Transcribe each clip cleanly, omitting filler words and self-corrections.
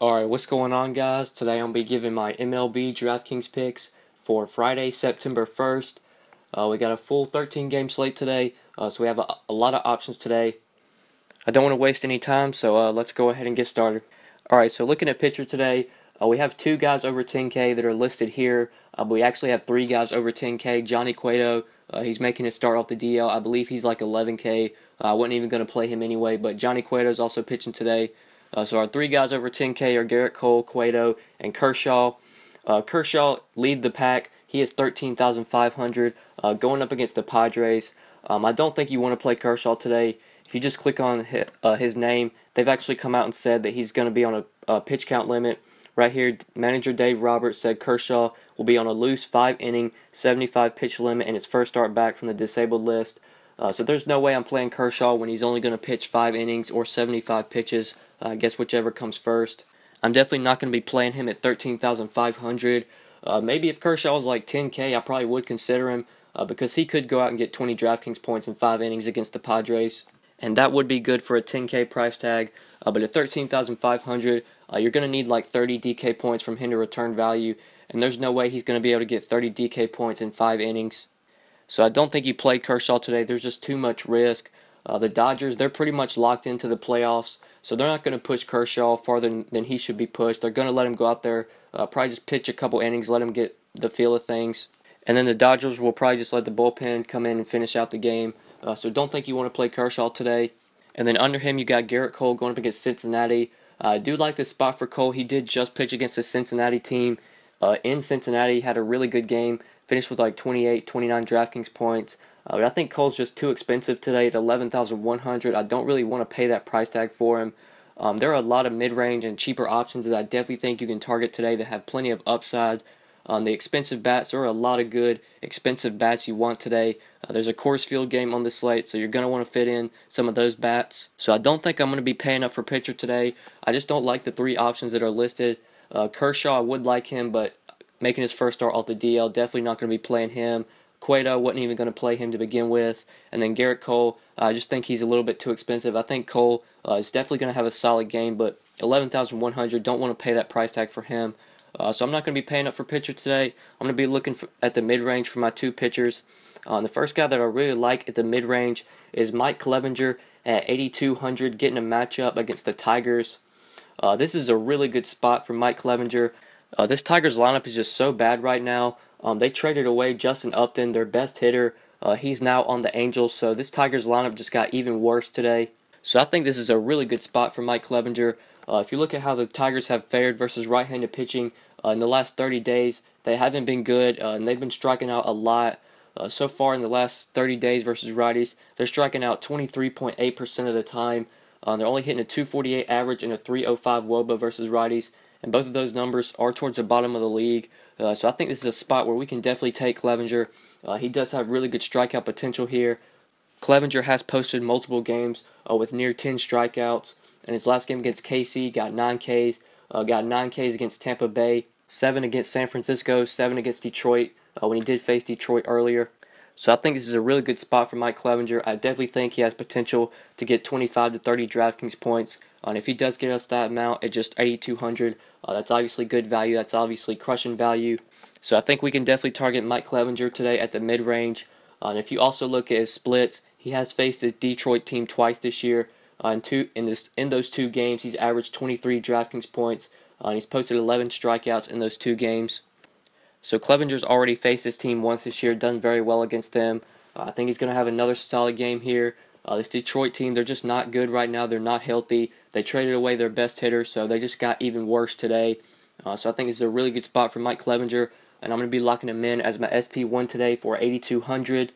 Alright, what's going on, guys? Today I'm going to be giving my MLB DraftKings picks for Friday, September 1st. We got a full 13 game slate today, so we have a lot of options today. I don't want to waste any time, so let's go ahead and get started. Alright, so looking at pitcher today, we have two guys over 10K that are listed here, but we actually have three guys over 10K. Johnny Cueto, he's making his start off the DL. I believe he's like 11K. I wasn't even going to play him anyway, but Johnny Cueto is also pitching today. So our three guys over 10K are Garrett Cole, Cueto, and Kershaw. Kershaw lead the pack. He is 13,500 going up against the Padres. I don't think you want to play Kershaw today. If you just click on his name, they've actually come out and said that he's going to be on a pitch count limit. Right here, manager Dave Roberts said Kershaw will be on a loose 5-inning, 75-pitch limit in his first start back from the disabled list. So there's no way I'm playing Kershaw when he's only going to pitch 5 innings or 75 pitches. I guess whichever comes first. I'm definitely not going to be playing him at 13,500. Maybe if Kershaw was like 10K, I probably would consider him because he could go out and get 20 DraftKings points in 5 innings against the Padres. And that would be good for a 10K price tag. But at 13,500, you're going to need like 30 DK points from him to return value. And there's no way he's going to be able to get 30 DK points in 5 innings. So I don't think you play Kershaw today. There's just too much risk. The Dodgers, they're pretty much locked into the playoffs, so they're not going to push Kershaw farther than he should be pushed. They're going to let him go out there, probably just pitch a couple innings, let him get the feel of things. And then the Dodgers will probably just let the bullpen come in and finish out the game. So don't think you want to play Kershaw today. And then under him, you got Garrett Cole going up against Cincinnati. I do like this spot for Cole. He did just pitch against the Cincinnati team. In Cincinnati, had a really good game. Finished with like 28, 29 DraftKings points. But I think Cole's just too expensive today at 11,100. I don't really want to pay that price tag for him. There are a lot of mid-range and cheaper options that I definitely think you can target today that have plenty of upside. The expensive bats, there are a lot of good expensive bats you want today. There's a Coors Field game on this slate, so you're going to want to fit in some of those bats. So I don't think I'm going to be paying up for pitcher today. I just don't like the three options that are listed. Kershaw, I would like him, but making his first start off the DL, definitely not going to be playing him. Cueto, wasn't even going to play him to begin with. And then Garrett Cole, I just think he's a little bit too expensive. I think Cole is definitely going to have a solid game, but 11,100, don't want to pay that price tag for him. So I'm not going to be paying up for pitcher today. I'm going to be looking at the mid-range for my two pitchers. The first guy that I really like at the mid-range is Mike Clevinger at 8,200, getting a matchup against the Tigers. This is a really good spot for Mike Clevinger. This Tigers lineup is just so bad right now. They traded away Justin Upton, their best hitter. He's now on the Angels, so this Tigers lineup just got even worse today. So I think this is a really good spot for Mike Clevinger. If you look at how the Tigers have fared versus right-handed pitching in the last 30 days, they haven't been good, and they've been striking out a lot. So far in the last 30 days versus righties, they're striking out 23.8% of the time. They're only hitting a 248 average and a 305 WOBA versus righties, and both of those numbers are towards the bottom of the league. So I think this is a spot where we can definitely take Clevinger. He does have really good strikeout potential here. Clevinger has posted multiple games with near 10 strikeouts. In his last game against KC, got 9 Ks. Got 9 Ks against Tampa Bay, 7 against San Francisco, 7 against Detroit when he did face Detroit earlier. So I think this is a really good spot for Mike Clevinger. I definitely think he has potential to get 25 to 30 DraftKings points. And if he does get us that amount at just 8,200, that's obviously good value. That's obviously crushing value. So I think we can definitely target Mike Clevinger today at the mid-range. And if you also look at his splits, he has faced the Detroit team twice this year. In those two games, he's averaged 23 DraftKings points. And he's posted 11 strikeouts in those two games. So Clevinger's already faced this team once this year, done very well against them. I think he's going to have another solid game here. This Detroit team, they're just not good right now. They're not healthy. They traded away their best hitter, so they just got even worse today. So I think this is a really good spot for Mike Clevinger, and I'm going to be locking him in as my SP1 today for 8,200.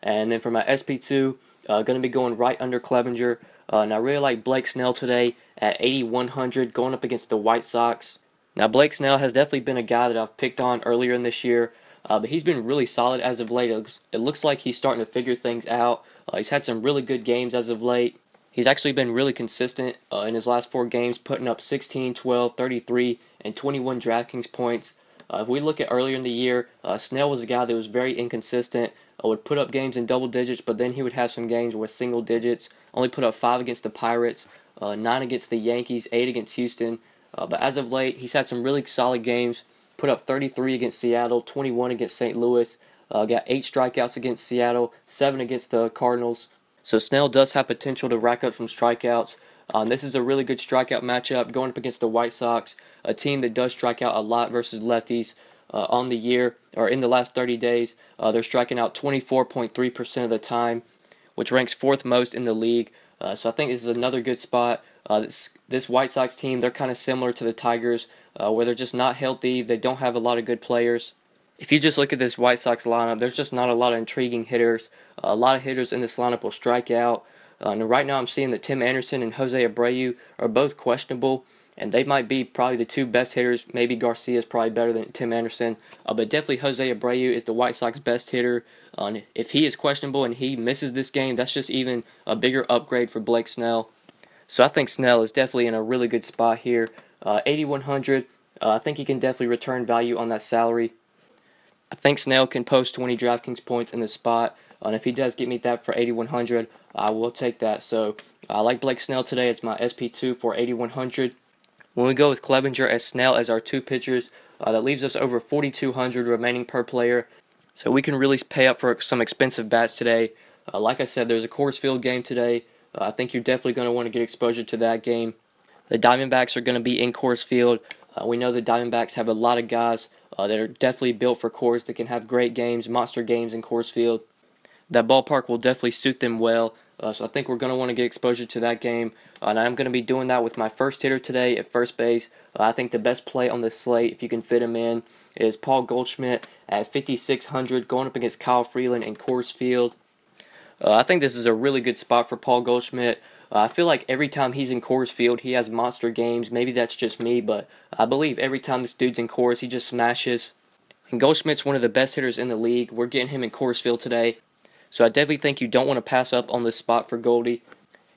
And then for my SP2, going to be going right under Clevinger. And I really like Blake Snell today at 8,100, going up against the White Sox. Now, Blake Snell has definitely been a guy that I've picked on earlier in this year, but he's been really solid as of late. It looks like he's starting to figure things out. He's had some really good games as of late. He's actually been really consistent in his last 4 games, putting up 16, 12, 33, and 21 DraftKings points. If we look at earlier in the year, Snell was a guy that was very inconsistent, would put up games in double digits, but then he would have some games with single digits. Only put up 5 against the Pirates, 9 against the Yankees, 8 against Houston. But as of late, he's had some really solid games. Put up 33 against Seattle, 21 against St. Louis. Got 8 strikeouts against Seattle, 7 against the Cardinals. So Snell does have potential to rack up some strikeouts. This is a really good strikeout matchup going up against the White Sox, a team that does strike out a lot versus lefties. On the year, or in the last 30 days, they're striking out 24.3% of the time, which ranks 4th most in the league. So I think this is another good spot. This White Sox team, they're kind of similar to the Tigers, where they're just not healthy. They don't have a lot of good players. If you just look at this White Sox lineup, there's just not a lot of intriguing hitters. A lot of hitters in this lineup will strike out. And right now I'm seeing that Tim Anderson and Jose Abreu are both questionable, and they might be probably the 2 best hitters. Maybe Garcia is probably better than Tim Anderson, but definitely Jose Abreu is the White Sox best hitter. If he is questionable and he misses this game, that's just even a bigger upgrade for Blake Snell. So I think Snell is definitely in a really good spot here. 8,100, I think he can definitely return value on that salary. I think Snell can post 20 DraftKings points in this spot, and if he does get me that for 8,100, I will take that. So I like Blake Snell today. It's my SP2 for 8,100. When we go with Clevinger and Snell as our 2 pitchers, that leaves us over 4,200 remaining per player. So we can really pay up for some expensive bats today. Like I said, there's a Coors Field game today. I think you're definitely going to want to get exposure to that game. The Diamondbacks are going to be in Coors Field. We know the Diamondbacks have a lot of guys that are definitely built for Coors that can have great games, monster games in Coors Field. That ballpark will definitely suit them well. So I think we're going to want to get exposure to that game. And I'm going to be doing that with my first hitter today at first base. I think the best play on this slate, if you can fit him in, is Paul Goldschmidt at 5,600 going up against Kyle Freeland in Coors Field. I think this is a really good spot for Paul Goldschmidt. I feel like every time he's in Coors Field, he has monster games. Maybe that's just me, but I believe every time this dude's in Coors, he just smashes. And Goldschmidt's one of the best hitters in the league. We're getting him in Coors Field today. So I definitely think you don't want to pass up on this spot for Goldie.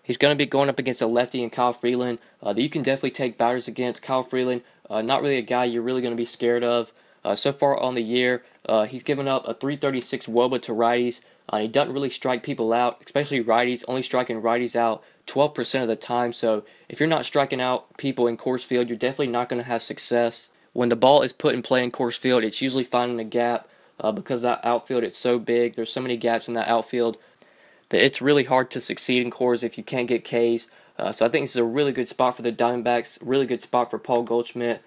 He's going to be going up against a lefty and Kyle Freeland that you can definitely take batters against. Kyle Freeland, not really a guy you're really going to be scared of. So far on the year, he's given up a 336 WOBA to righties. He doesn't really strike people out, especially righties, only striking righties out 12% of the time. So if you're not striking out people in Coors Field, you're definitely not going to have success. When the ball is put in play in Coors Field, it's usually finding a gap. Because that outfield is so big, there's so many gaps in that outfield that it's really hard to succeed in Coors if you can't get Ks. So I think this is a really good spot for the Diamondbacks, really good spot for Paul Goldschmidt.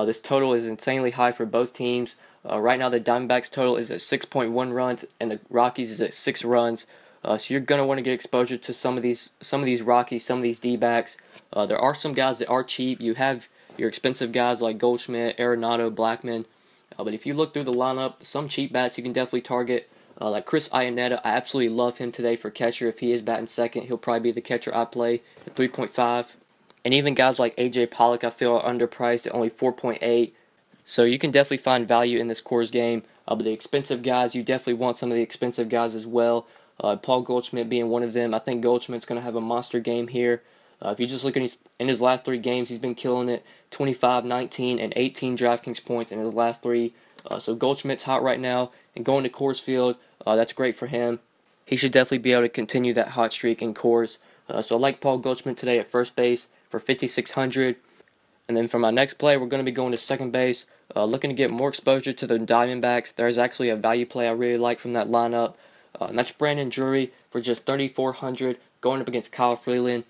This total is insanely high for both teams. Right now the Diamondbacks total is at 6.1 runs and the Rockies is at 6 runs. So you're going to want to get exposure to some of these Rockies, some of these D-backs. There are some guys that are cheap. You have your expensive guys like Goldschmidt, Arenado, Blackmon. But if you look through the lineup, some cheap bats you can definitely target. Like Chris Iannetta, I absolutely love him today for catcher. If he is batting second, he'll probably be the catcher I play at 3.5. And even guys like A.J. Pollock I feel are underpriced at only 4.8. So you can definitely find value in this Coors game. But the expensive guys, you definitely want some of the expensive guys as well. Paul Goldschmidt being one of them. I think Goldschmidt's going to have a monster game here. If you just look at his last 3 games, he's been killing it. 25, 19, and 18 DraftKings points in his last 3. So Goldschmidt's hot right now, and going to Coors Field, that's great for him. He should definitely be able to continue that hot streak in Coors. So I like Paul Goldschmidt today at first base for 5,600. And then for my next play, we're going to be going to second base, looking to get more exposure to the Diamondbacks. There's actually a value play I really like from that lineup, and that's Brandon Drury for just 3,400 going up against Kyle Freeland.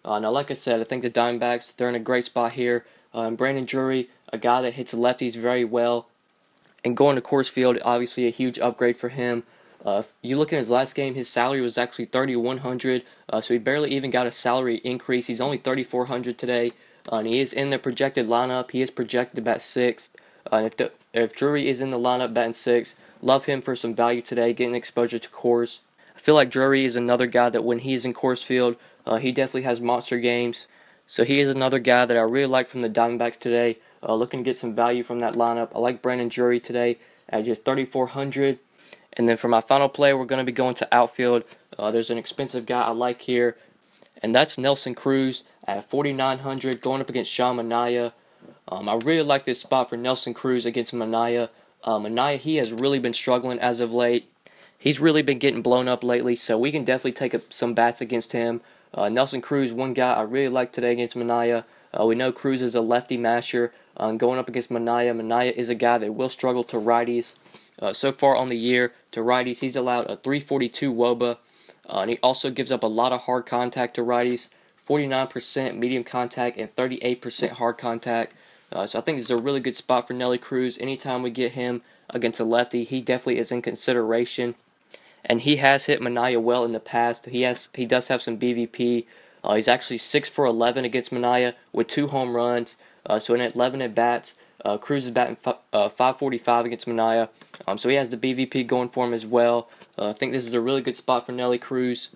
Now, like I said, I think the Diamondbacks, they're in a great spot here. Brandon Drury, a guy that hits lefties very well. And going to Coors Field, obviously a huge upgrade for him. If you look at his last game, his salary was actually 3,100. So he barely even got a salary increase. He's only 3,400 today. And he is in the projected lineup. He is projected to bat 6th. If Drury is in the lineup batting 6th, love him for some value today, getting exposure to Coors. I feel like Drury is another guy that when he's in Coors Field, he definitely has monster games. So he is another guy that I really like from the Diamondbacks today. Looking to get some value from that lineup. I like Brandon Drury today at just 3,400. And then for my final play, we're going to be going to outfield. There's an expensive guy I like here, and that's Nelson Cruz at 4,900 going up against Sean Manaea. I really like this spot for Nelson Cruz against Manaea. Manaea, he has really been struggling as of late. He's really been getting blown up lately, so we can definitely take some bats against him. Nelson Cruz, one guy I really like today against Manaea. We know Coors is a lefty masher. Going up against Minaya is a guy that will struggle to righties. So far on the year, to righties, he's allowed a 342 WOBA, and he also gives up a lot of hard contact to righties, 49% medium contact and 38% hard contact. So I think this is a really good spot for Nelly Cruz. Anytime we get him against a lefty, he definitely is in consideration. And he has hit Minaya well in the past. He does have some BVP. He's actually 6 for 11 against Minaya with 2 home runs. So in 11 at bats, Cruz is batting 545 against Minaya. So he has the BVP going for him as well. I think this is a really good spot for Nelly Cruz.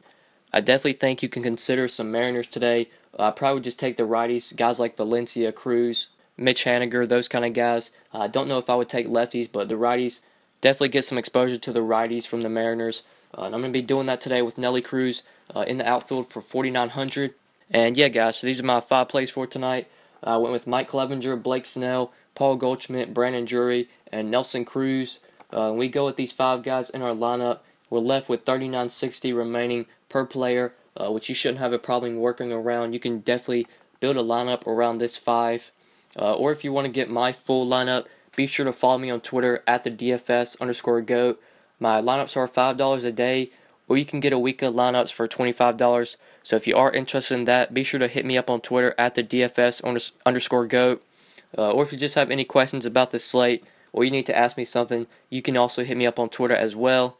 I definitely think you can consider some Mariners today. I probably would just take the righties, guys like Valencia, Cruz, Mitch Haniger, those kind of guys. I don't know if I would take lefties, but the righties, definitely get some exposure to the righties from the Mariners. And I'm going to be doing that today with Nelly Cruz in the outfield for 4,900. And yeah, guys, so these are my 5 plays for tonight. I went with Mike Clevinger, Blake Snell, Paul Goldschmidt, Brandon Drury, and Nelson Cruz. We go with these 5 guys in our lineup. We're left with 39.60 remaining per player, which you shouldn't have a problem working around. You can definitely build a lineup around this 5. Or if you want to get my full lineup, be sure to follow me on Twitter at the DFS_GOAT. My lineups are $5 a day, or you can get a week of lineups for $25. So if you are interested in that, be sure to hit me up on Twitter at the DFS_GOAT. Or if you just have any questions about this slate, or you need to ask me something, you can also hit me up on Twitter as well.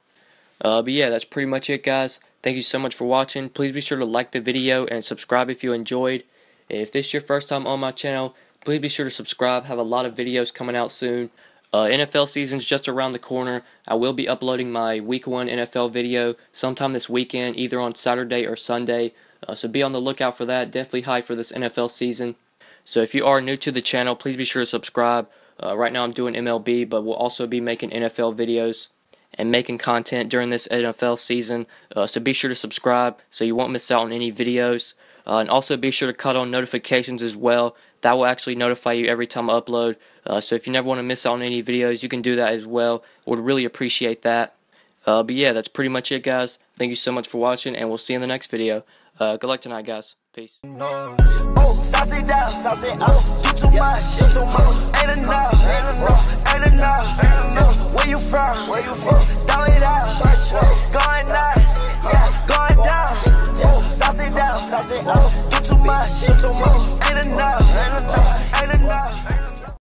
But yeah, that's pretty much it, guys. Thank you so much for watching. Please be sure to like the video and subscribe if you enjoyed. If this is your first time on my channel, please be sure to subscribe. I have a lot of videos coming out soon. NFL season's just around the corner. I will be uploading my Week 1 NFL video sometime this weekend, either on Saturday or Sunday. So be on the lookout for that. Definitely hyped for this NFL season. So if you are new to the channel, please be sure to subscribe. Right now I'm doing MLB, but we'll also be making NFL videos and making content during this NFL season. So be sure to subscribe so you won't miss out on any videos. And also be sure to cut on notifications as well. That will actually notify you every time I upload. So if you never want to miss out on any videos, you can do that as well. Would really appreciate that. But yeah, that's pretty much it, guys. Thank you so much for watching, and we'll see you in the next video. Good luck tonight, guys. Peace. Oh, sauce it down, sauce it up. You too much, ain't enough. Where you from? Throw it out, going nuts, yeah, going down. Sauce it down, sauce it up. You too much, ain't enough.